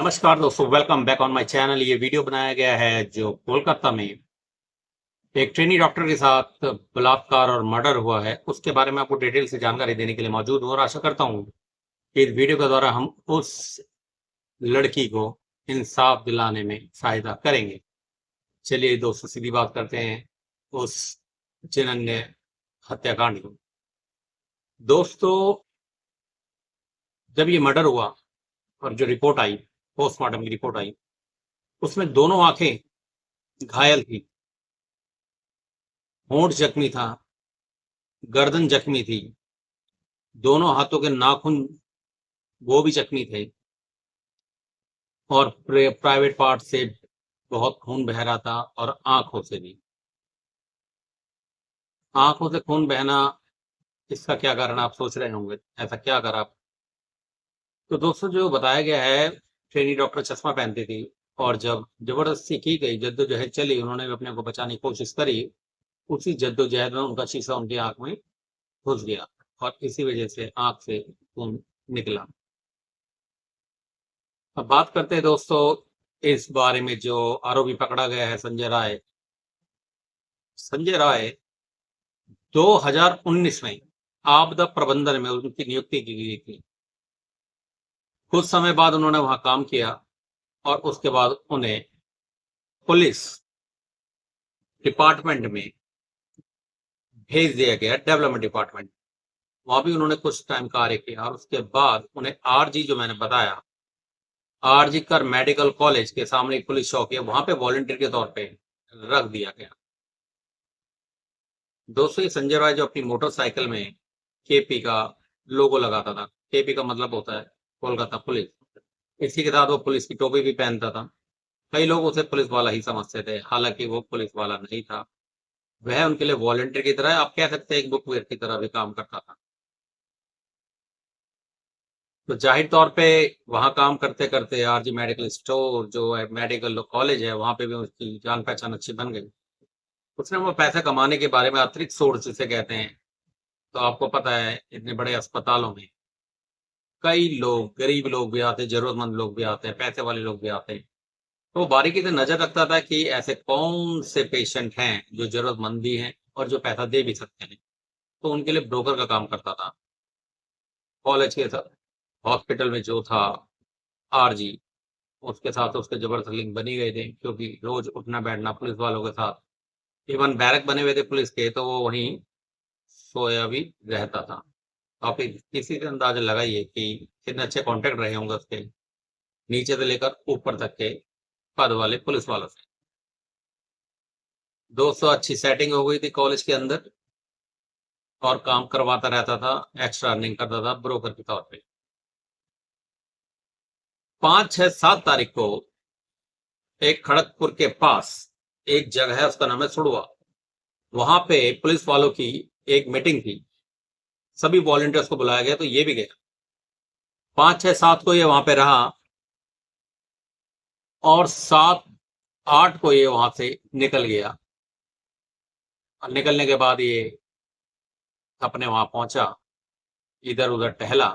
नमस्कार दोस्तों, welcome back on my channel. ये वीडियो बनाया गया है जो कोलकाता में एक ट्रेनी डॉक्टर के साथ बलात्कार और मर्डर हुआ है, उसके बारे में आपको डिटेल से जानकारी देने के लिए मौजूद हूँ और आशा करता हूँ कि इस वीडियो के द्वारा हम उस लड़की को इंसाफ दिलाने में सहायता करेंगे। चलिए दोस्तों, सीधी बात करते हैं उस जघन्य हत्याकांड को। दोस्तों, जब ये मर्डर हुआ और जो रिपोर्ट आई, पोस्टमार्टम की रिपोर्ट आई, उसमें दोनों आंखें घायल थी, होंठ जख्मी था, गर्दन जख्मी थी, दोनों हाथों के नाखून वो भी जख्मी थे और प्राइवेट पार्ट से बहुत खून बह रहा था और आंखों से भी। आंखों से खून बहना, इसका क्या कारण आप सोच रहे होंगे, ऐसा क्या करा। तो दोस्तों, जो बताया गया है, ट्रेनी डॉक्टर चश्मा पहनती थी और जब जबरदस्ती की गई, जद्दोजहद चली, उन्होंने भी अपने को बचाने की कोशिश करी। उसी जद्दोजहद में उनका शीशा उनकी आंख में घुस गया और इसी वजह से आंख से खून निकला। अब बात करते हैं दोस्तों इस बारे में जो आरोपी पकड़ा गया है, संजय राय। संजय राय 2019 में आपदा प्रबंधन में उनकी नियुक्ति की गई थी। कुछ समय बाद उन्होंने वहां काम किया और उसके बाद उन्हें पुलिस डिपार्टमेंट में भेज दिया गया, डेवलपमेंट डिपार्टमेंट। वहां भी उन्होंने कुछ टाइम कार्य किया और उसके बाद उन्हें आरजी, जो मैंने बताया, आरजी कर मेडिकल कॉलेज के सामने एक पुलिस चौकी है, वहां पे वॉलंटियर के तौर पे रख दिया गया। दोस्तों, ये संजय राय जो अपनी मोटरसाइकिल में केपी का लोगो लगाता था, केपी का मतलब होता है कोलकाता पुलिस, इसी के साथ वो पुलिस की टोपी भी पहनता था। कई लोग उसे पुलिस वाला ही समझते थे, हालांकि वो पुलिस वाला नहीं था। वह उनके लिए वॉलंटियर की तरह, आप कह सकते हैं एक बुकवीर की तरह भी काम करता था। तो जाहिर तौर पे वहां काम करते करते आरजी मेडिकल स्टोर जो है, मेडिकल कॉलेज है, वहां पे भी उसकी जान पहचान अच्छी बन गई। उसने वो पैसा कमाने के बारे में अतिरिक्त सोर्स जिसे कहते हैं। तो आपको पता है, इतने बड़े अस्पतालों में कई लोग, गरीब लोग भी आते हैं, जरूरतमंद लोग भी आते हैं, पैसे वाले लोग भी आते हैं। तो वो बारीकी से नजर रखता था कि ऐसे कौन से पेशेंट हैं जो जरूरतमंद भी हैं और जो पैसा दे भी सकते हैं। तो उनके लिए ब्रोकर का काम करता था। कॉलेज के साथ हॉस्पिटल में जो था आरजी, उसके साथ उसके जबरदस्त लिंक बनी गए थे, क्योंकि रोज उठना बैठना पुलिस वालों के साथ, इवन बैरक बने हुए थे पुलिस के, तो वो वहीं सोया भी रहता था। आप किसी से अंदाजा लगाइए कि कितने अच्छे कांटेक्ट रहे होंगे उसके, नीचे से लेकर ऊपर तक के पद वाले पुलिस वालों से। दोस्तों, अच्छी सेटिंग हो गई थी कॉलेज के अंदर और काम करवाता रहता था, एक्स्ट्रा अर्निंग करता था ब्रोकर के तौर पे। 5, 6, 7 तारीख को एक खड़गपुर के पास एक जगह है, उसका नाम है सुड़वा। वहां पे पुलिस वालों की एक मीटिंग थी, सभी वॉलंटियर्स को बुलाया गया, तो ये भी गया। 5, 6, 7 को ये वहां पे रहा और 7, 8 को ये वहां से निकल गया। और निकलने के बाद ये अपने वहां पहुंचा, इधर उधर टहला,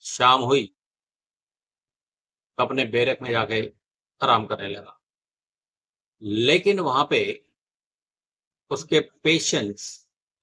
शाम हुई, अपने बैरक में जाके आराम करने लगा। लेकिन वहां पे उसके पेशेंट्स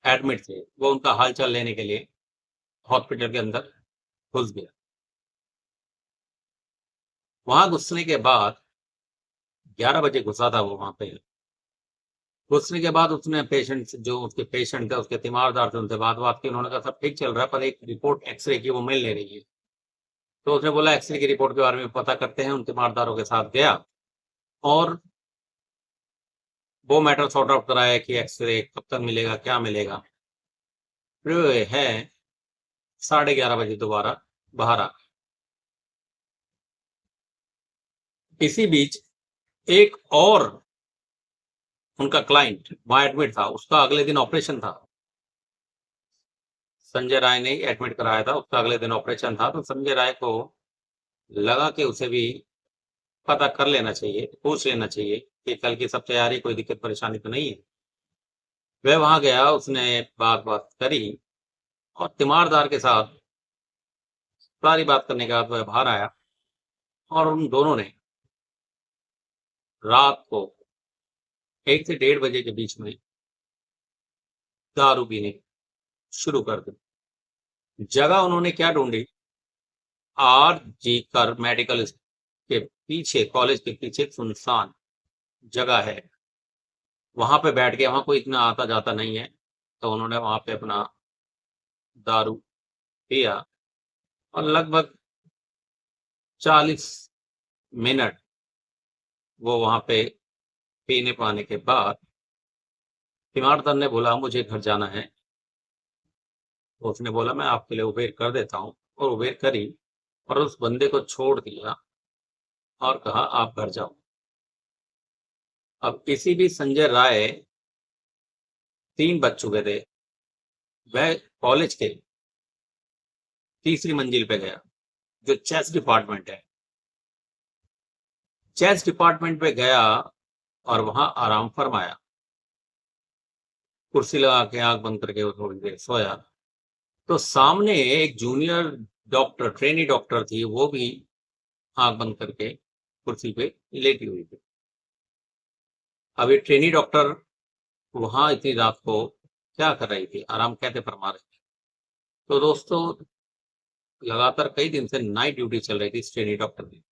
एडमिट थे, वो उनका हालचाल लेने के लिए हॉस्पिटल के अंदर घुस गया। वहां घुसने के बाद 11 बजे घुसा था वो वहां पे। घुसने के बाद उसने पेशेंट, जो उसके पेशेंट थे, उसके तीमारदार थे, उनसे बात की। उन्होंने कहा सब ठीक चल रहा है, पर एक रिपोर्ट एक्सरे की वो मिल नहीं रही है। तो उसने बोला एक्सरे की रिपोर्ट के बारे में पता करते हैं। उन तीमारदारों के साथ गया और वो मैटर सॉर्ट आउट कराया कि एक्सरे कब तक मिलेगा, क्या मिलेगा। फिर है 11:30 बजे दोबारा बाहर आ। इसी बीच एक और उनका क्लाइंट वहां एडमिट था, उसका अगले दिन ऑपरेशन था। संजय राय ने एडमिट कराया था, उसका अगले दिन ऑपरेशन था। तो संजय राय को लगा कि उसे भी पता कर लेना चाहिए, पूछ लेना चाहिए कि कल की सब तैयारी, कोई दिक्कत परेशानी तो नहीं है। वह वहां गया, उसने बात बात करी और तीमारदार के साथ सारी बात करने के बाद वह बाहर आया और उन दोनों ने रात को 1 से 1:30 बजे के बीच में दारू पीनी शुरू कर दी। जगह उन्होंने क्या ढूंढी, आरजी कर मेडिकल के पीछे, कॉलेज के पीछे एक सुनसान जगह है, वहां पे बैठ के, वहां कोई इतना आता जाता नहीं है, तो उन्होंने वहां पे अपना दारू पिया और लगभग 40 मिनट वो वहां पे पीने पाने के बाद तीमारदार ने बोला मुझे घर जाना है। तो उसने बोला मैं आपके लिए उबेर कर देता हूँ, और उबेर करी और उस बंदे को छोड़ दिया और कहा आप घर जाओ। अब किसी भी संजय राय 3 बज चुके थे, वह कॉलेज के तीसरी मंजिल पे गया, जो चेस डिपार्टमेंट है, चेस डिपार्टमेंट पे गया और वहां आराम फरमाया, कुर्सी लगा के आंख बंद करके वो थोड़ी देर सोया। तो सामने एक जूनियर डॉक्टर, ट्रेनी डॉक्टर थी, वो भी आंख बंद करके कुर्सी पे लेटी हुई थी। अब ये ट्रेनी डॉक्टर वहां इतनी रात को क्या कर रही थी, आराम कैसे फरमा रही थी? तो दोस्तों, लगातार कई दिन से नाइट ड्यूटी चल रही थी इस ट्रेनी डॉक्टर की।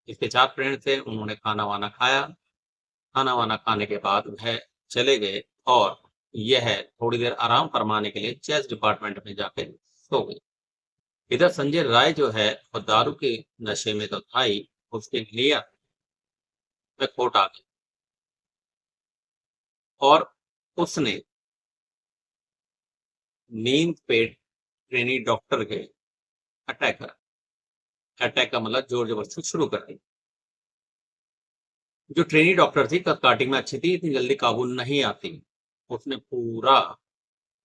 इसके 4 फ्रेंड थे, उन्होंने खाना वाना खाया, खाना वाना खाने के बाद वह चले गए और यह थोड़ी देर आराम फरमाने के लिए चेस डिपार्टमेंट में जाके सो गई। इधर संजय राय जो है वो दारू के नशे में तो था ही, उसके नियत में खोट आ गई और उसने नींद पे ट्रेनी डॉक्टर के अटैक करा। अटैक का मतलब जोर जबरदस्ती शुरू कर दी। जो ट्रेनी डॉक्टर थी स्टार्टिंग में अच्छी थी, इतनी जल्दी काबू नहीं आती। उसने पूरा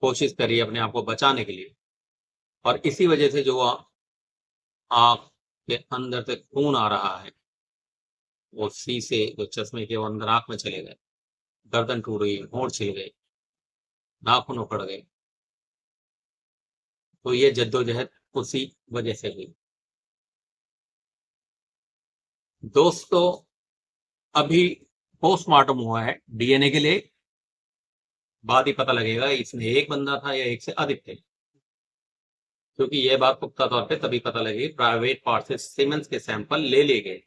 कोशिश करी अपने आप को बचाने के लिए, और इसी वजह से जो आंख के अंदर से खून आ रहा है, वो शीशे जो चश्मे के वो अंदर आंख में चले गए, गर्दन टूट गई, होंठ छिल गए, नाखून उखड़ गए। तो ये जद्दोजहद उसी वजह से हुई। दोस्तों, अभी पोस्टमार्टम हुआ है डीएनए के लिए, बाद ही पता लगेगा इसमें एक बंदा था या एक से अधिक थे, क्योंकि यह बात पुख्ता तौर पे तभी पता लगी प्राइवेट पार्ट से सीमेंस के सैंपल ले लिए गए।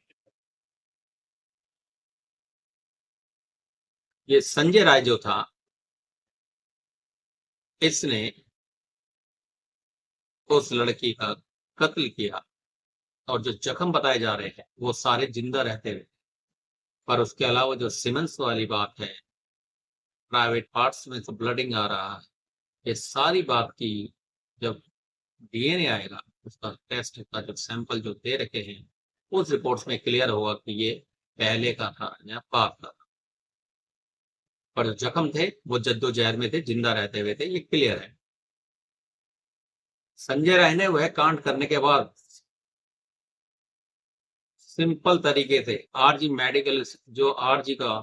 ये संजय राय जो था, इसने उस लड़की का कत्ल किया, और जो जख्म बताए जा रहे हैं वो सारे जिंदा रहते हुए। पर उसके अलावा जो सीमेंस वाली बात है, प्राइवेट पार्ट्स में से ब्लडिंग आ रहा है, ये सारी बात की जब डीएनए आएगा, उसका टेस्ट का जो सैंपल जो दे रखे हैं, उस रिपोर्ट्स में क्लियर होगा कि ये पहले का था या बाद का था। पर जो जख्म थे वो जद्दोजहद में थे, जिंदा रहते हुए थे, ये क्लियर है। संजय राय ने वह कांड करने के बाद सिंपल तरीके से आरजी मेडिकल, जो आरजी का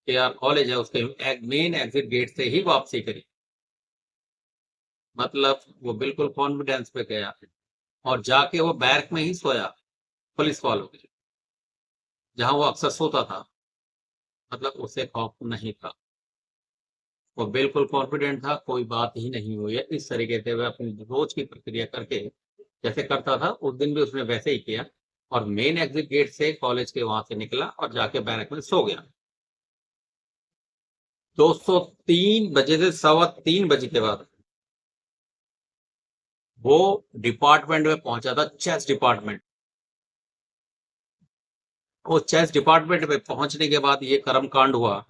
केआर कॉलेज है, उसके मेन एग्जिट गेट से ही वापसी करी। मतलब वो बिल्कुल कॉन्फिडेंस पे गया और जाके वो बैरक में ही सोया, पुलिस वालों के, जहां वो अक्सर सोता था। मतलब उसे खौफ नहीं था, वो बिल्कुल कॉन्फिडेंट था, कोई बात ही नहीं हुई है। इस तरीके से वह अपनी रोज की प्रक्रिया करके जैसे करता था, उस दिन भी उसने वैसे ही किया, और मेन एग्जिट गेट से कॉलेज के वहां से निकला और जाके बैरक में सो गया। 203 बजे से 3:15 बजे के बाद वो डिपार्टमेंट में पहुंचा था, चेस डिपार्टमेंट। वो चेस डिपार्टमेंट में पहुंचने के बाद ये कर्मकांड हुआ,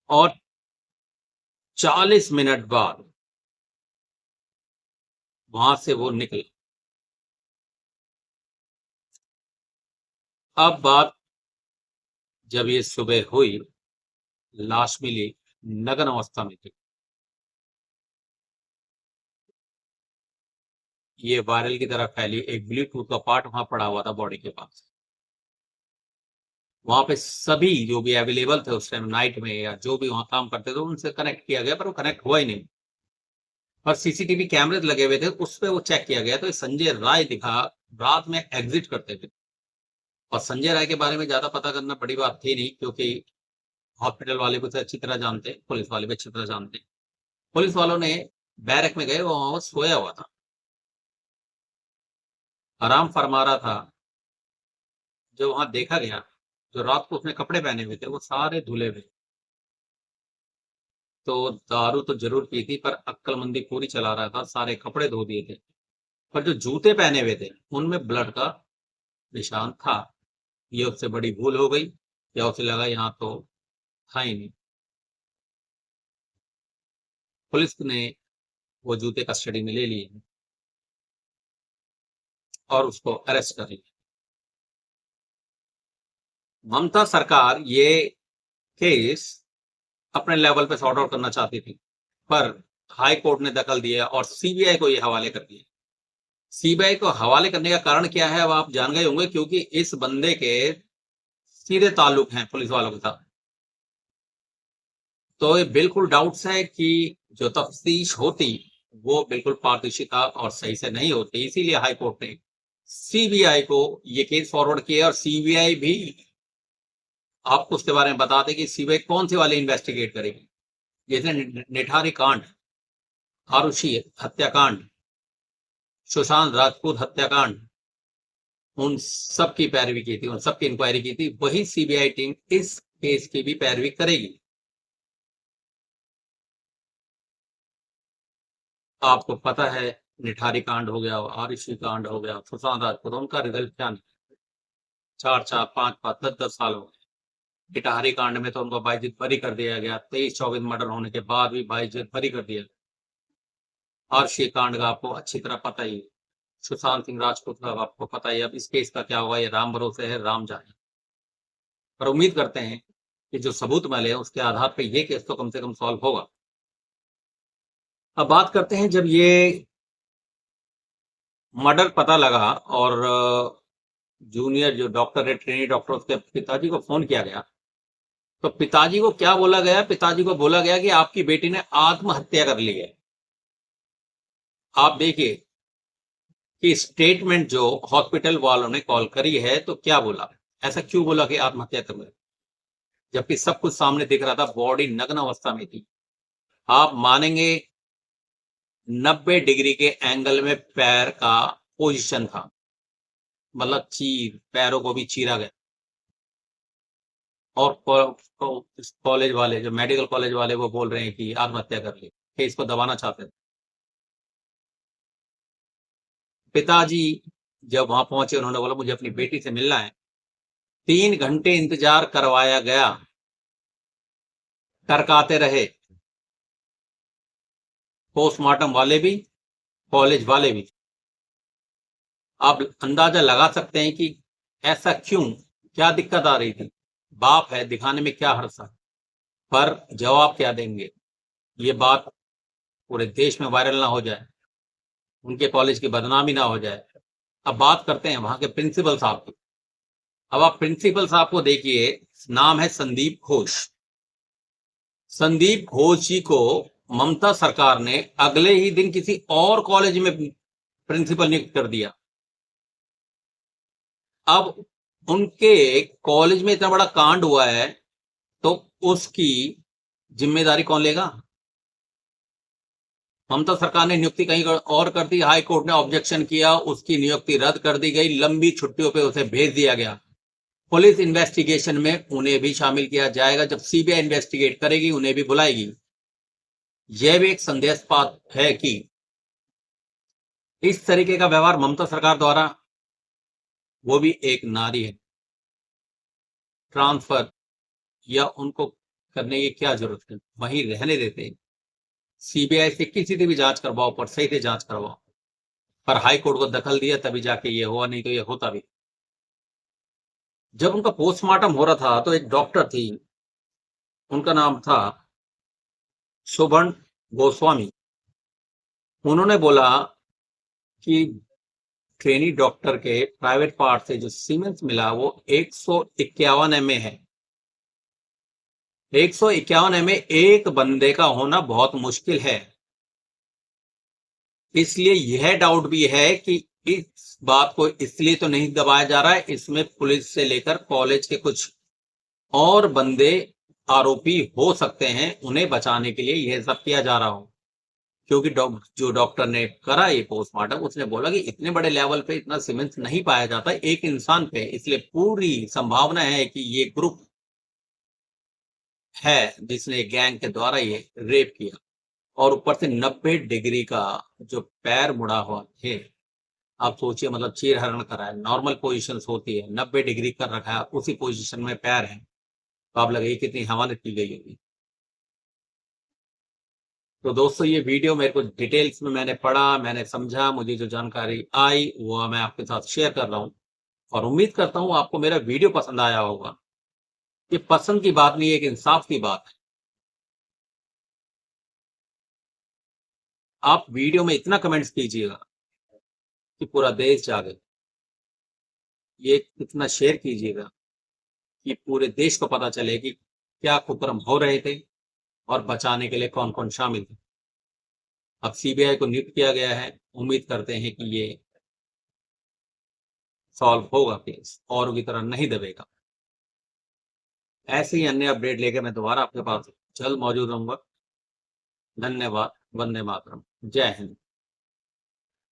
और 40 मिनट बाद वहां से वो निकले। अब बात जब ये सुबह हुई, लाश मिली, नग्न अवस्था में थी। ये वायरल की तरह फैली, एक ब्लूटूथ का पार्ट वहां पड़ा हुआ था बॉडी के पास। वहां पे सभी जो भी अवेलेबल थे उस टाइम नाइट में, या जो भी वहां काम करते थे, उनसे कनेक्ट किया गया, पर वो कनेक्ट हुआ ही नहीं। और सीसीटीवी कैमरे लगे हुए थे, उस पर वो चेक किया गया, तो संजय राय दिखा रात में एग्जिट करते थे। और संजय राय के बारे में ज्यादा पता करना बड़ी बात थी नहीं, क्योंकि हॉस्पिटल वाले को उसे अच्छी तरह जानते, पुलिस वाले भी अच्छी तरह जानते। पुलिस वालों ने बैरक में गए, वो वहां सोया हुआ था, आराम फरमा रहा था। जो वहां देखा गया, जो रात को उसने कपड़े पहने हुए थे वो सारे धुले हुए। तो दारू तो जरूर पी थी, पर अक्लमंदी पूरी चला रहा था, सारे कपड़े धो दिए थे। पर जो जूते पहने हुए थे उनमें ब्लड का निशान था। ये उससे बड़ी भूल हो गई, या उसे लगा यहाँ तो था ही नहीं। पुलिस ने वो जूते कस्टडी में ले लिए और उसको अरेस्ट कर लिया। ममता सरकार ये केस अपने लेवल पे सॉर्ट आउट करना चाहती थी, पर हाई कोर्ट ने दखल दिया और सीबीआई को ये हवाले कर दिया। सीबीआई को हवाले करने का कारण क्या है, अब आप जान गए होंगे, क्योंकि इस बंदे के सीधे ताल्लुक हैं पुलिस वालों के साथ। तो ये बिल्कुल डाउट्स है कि जो तफ्तीश होती वो बिल्कुल पारदर्शिता और सही से नहीं होती, इसीलिए हाई कोर्ट ने सीबीआई को ये केस फॉरवर्ड किया। और सीबीआई भी आपको उसके बारे में बता दें कि सीबीआई कौन से वाले इन्वेस्टिगेट करेगी, जैसे निठारी कांड, आरुषि हत्याकांड, सुशांत राजपूत हत्याकांड, उन सब की पैरवी की थी, उन सब की इंक्वायरी की थी। वही सीबीआई टीम इस केस की भी पैरवी करेगी। आपको पता है, निठारी कांड हो गया, आरुषि कांड हो गया, सुशांत राजपूत, उनका रिजल्ट क्या नहीं, 4-4, 5-5, 10-10 साल हो गए। निठारी कांड में तो उनको बाइज्जत बरी कर दिया गया, 23-24 मर्डर होने के बाद भी बाइज्जत बरी कर दिया। आरुषि कांड का आपको अच्छी तरह पता ही है। सुशांत सिंह राजपूत का आपको पता ही। अब इस केस का क्या होगा, ये राम भरोसे है, राम जाने। पर उम्मीद करते हैं कि जो सबूत मिले उसके आधार पर ये केस तो कम से कम सॉल्व होगा। अब बात करते हैं, जब ये मर्डर पता लगा और जूनियर जो डॉक्टर है, ट्रेनी डॉक्टर, उसके पिताजी को फोन किया गया, तो पिताजी को क्या बोला गया? पिताजी को बोला गया कि आपकी बेटी ने आत्महत्या कर ली है। आप देखिए कि स्टेटमेंट जो हॉस्पिटल वालों ने कॉल करी है, तो क्या बोला, ऐसा क्यों बोला कि आत्महत्या कर ली, जबकि सब कुछ सामने दिख रहा था, बॉडी नग्न अवस्था में थी। आप मानेंगे 90 डिग्री के एंगल में पैर का पोजीशन था, मतलब पैरों को भी चीरा गया। और कॉलेज वाले, जो मेडिकल कॉलेज वाले, वो बोल रहे हैं कि आत्महत्या कर ली, केस को दबाना चाहते थे। पिताजी जब वहां पहुंचे, उन्होंने बोला मुझे अपनी बेटी से मिलना है। 3 घंटे इंतजार करवाया गया, टरकाते रहे, पोस्टमार्टम वाले भी, कॉलेज वाले भी। आप अंदाजा लगा सकते हैं कि ऐसा क्यों, क्या दिक्कत आ रही थी। बाप है, दिखाने में क्या हर्ष है, पर जवाब क्या देंगे, ये बात पूरे देश में वायरल ना हो जाए, उनके कॉलेज की बदनामी ना हो जाए। अब बात करते हैं वहां के प्रिंसिपल साहब की। अब आप प्रिंसिपल साहब को देखिए, नाम है संदीप घोष। संदीप घोष जी को ममता सरकार ने अगले ही दिन किसी और कॉलेज में प्रिंसिपल नियुक्त कर दिया। अब उनके कॉलेज में इतना बड़ा कांड हुआ है, तो उसकी जिम्मेदारी कौन लेगा? ममता सरकार ने नियुक्ति कहीं और कर दी, हाई कोर्ट ने ऑब्जेक्शन किया, उसकी नियुक्ति रद्द कर दी गई, लंबी छुट्टियों पे उसे भेज दिया गया। पुलिस इन्वेस्टिगेशन में उन्हें भी शामिल किया जाएगा, जब सीबीआई इन्वेस्टिगेट करेगी उन्हें भी बुलाएगी। यह भी एक संदेहास्पद है कि इस तरीके का व्यवहार ममता सरकार द्वारा, वो भी एक नारी है, ट्रांसफर या उनको करने की क्या जरूरत है, वहीं रहने देते। सीबीआई से किसी से भी जांच करवाओ, पर सही से जांच करवाओ। पर हाई कोर्ट को दखल दिया तभी जाके ये हुआ, नहीं तो ये होता भी। जब उनका पोस्टमार्टम हो रहा था, तो एक डॉक्टर थी, उनका नाम था शोभन गोस्वामी। उन्होंने बोला कि ट्रेनी डॉक्टर के प्राइवेट पार्ट से जो सीमेंस मिला वो 151 एमए है। 151 एमए एक बंदे का होना बहुत मुश्किल है। इसलिए यह डाउट भी है कि इस बात को इसलिए तो नहीं दबाया जा रहा है, इसमें पुलिस से लेकर कॉलेज के कुछ और बंदे आरोपी हो सकते हैं, उन्हें बचाने के लिए यह सब किया जा रहा हो। क्योंकि जो डॉक्टर ने करा ये पोस्टमार्टम, उसने बोला कि इतने बड़े लेवल पे इतना सीमेंस नहीं पाया जाता एक इंसान पे, इसलिए पूरी संभावना है कि ये ग्रुप है जिसने गैंग के द्वारा ये रेप किया। और ऊपर से 90 डिग्री का जो पैर मुड़ा हुआ थे, आप सोचिए, मतलब चीर हरण करा है, नॉर्मल पोजीशंस होती है, 90 डिग्री कर रखा है, उसी पोजीशन में पैर है, तो आप लगाइए कितनी हवालत की गई होगी। तो दोस्तों, ये वीडियो मेरे को डिटेल्स में मैंने पढ़ा, मैंने समझा, मुझे जो जानकारी आई वो मैं आपके साथ शेयर कर रहा हूँ, और उम्मीद करता हूँ आपको मेरा वीडियो पसंद आया होगा। ये पसंद की बात नहीं है, एक इंसाफ की बात है। आप वीडियो में इतना कमेंट्स कीजिएगा कि पूरा देश जागे, ये इतना शेयर कीजिएगा कि पूरे देश को पता चले कि क्या कुकर्म हो रहे थे और बचाने के लिए कौन कौन शामिल थे। अब सीबीआई को नियुक्त किया गया है, उम्मीद करते हैं कि ये सॉल्व होगा केस और की तरह नहीं दबेगा। ऐसे ही अन्य अपडेट लेकर मैं दोबारा आपके पास जल्द मौजूद रहूंगा। धन्यवाद। वंदे मातरम। जय हिंद।